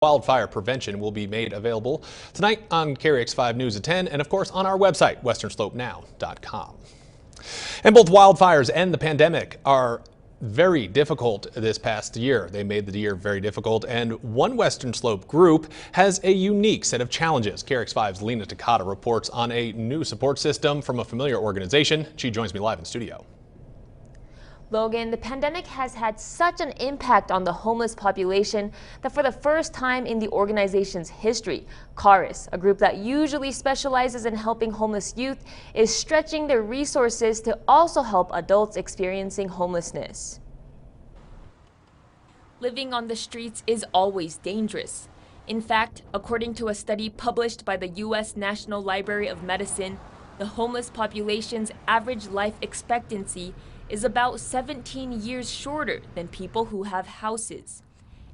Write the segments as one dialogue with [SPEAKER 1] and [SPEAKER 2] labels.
[SPEAKER 1] Wildfire prevention will be made available tonight on KREX5 News at 10 and of course on our website, westernslopenow.com. And both wildfires and the pandemic are very difficult this past year. They made the year very difficult, and one Western Slope group has a unique set of challenges. KREX5's Lena Takata reports on a new support system from a familiar organization. She joins me live in studio.
[SPEAKER 2] Logan, the pandemic has had such an impact on the homeless population that for the first time in the organization's history, CARIS, a group that usually specializes in helping homeless youth, is stretching their resources to also help adults experiencing homelessness. Living on the streets is always dangerous. In fact, according to a study published by the U.S. National Library of Medicine, the homeless population's average life expectancy is about 17 years shorter than people who have houses.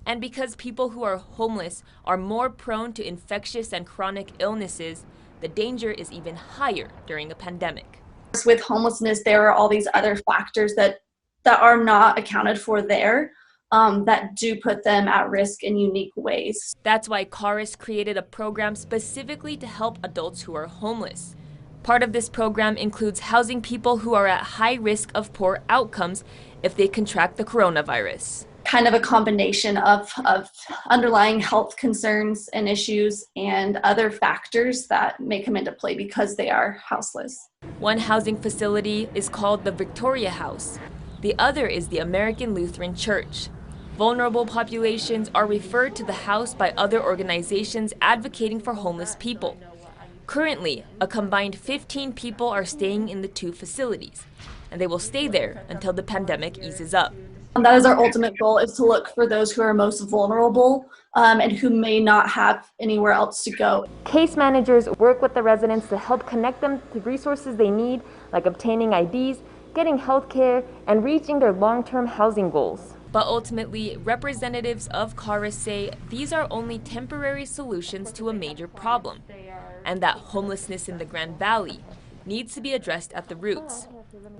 [SPEAKER 2] And because people who are homeless are more prone to infectious and chronic illnesses, the danger is even higher during a pandemic.
[SPEAKER 3] With homelessness, there are all these other factors that are not accounted for there that do put them at risk in unique ways.
[SPEAKER 2] That's why CARIS created a program specifically to help adults who are homeless. Part of this program includes housing people who are at high risk of poor outcomes if they contract the coronavirus.
[SPEAKER 3] Kind of a combination of underlying health concerns and issues and other factors that may come into play because they are houseless.
[SPEAKER 2] One housing facility is called the Victoria House. The other is the American Lutheran Church. Vulnerable populations are referred to the house by other organizations advocating for homeless people. Currently, a combined 15 people are staying in the two facilities, and they will stay there until the pandemic eases up.
[SPEAKER 3] And that is our ultimate goal, is to look for those who are most vulnerable and who may not have anywhere else to go.
[SPEAKER 2] Case managers work with the residents to help connect them to resources they need, like obtaining IDs, getting health care, and reaching their long-term housing goals. But ultimately, representatives of CARIS say these are only temporary solutions to a major problem, and that homelessness in the Grand Valley needs to be addressed at the roots,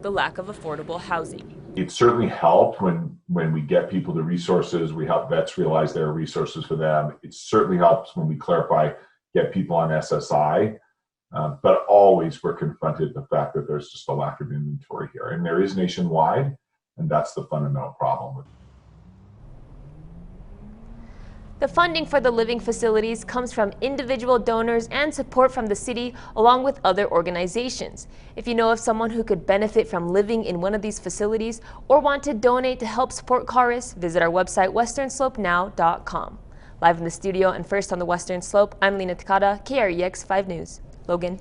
[SPEAKER 2] the lack of affordable housing.
[SPEAKER 4] It certainly helped when we get people the resources, we help vets realize there are resources for them. It certainly helps when we clarify, get people on SSI, but always we're confronted with the fact that there's just a lack of inventory here, and there is nationwide, and that's the fundamental problem.
[SPEAKER 2] The funding for the living facilities comes from individual donors and support from the city, along with other organizations. If you know of someone who could benefit from living in one of these facilities or want to donate to help support CARIS, visit our website, westernslopenow.com. Live in the studio and first on the Western Slope, I'm Lena Takata, KREX 5 News. Logan.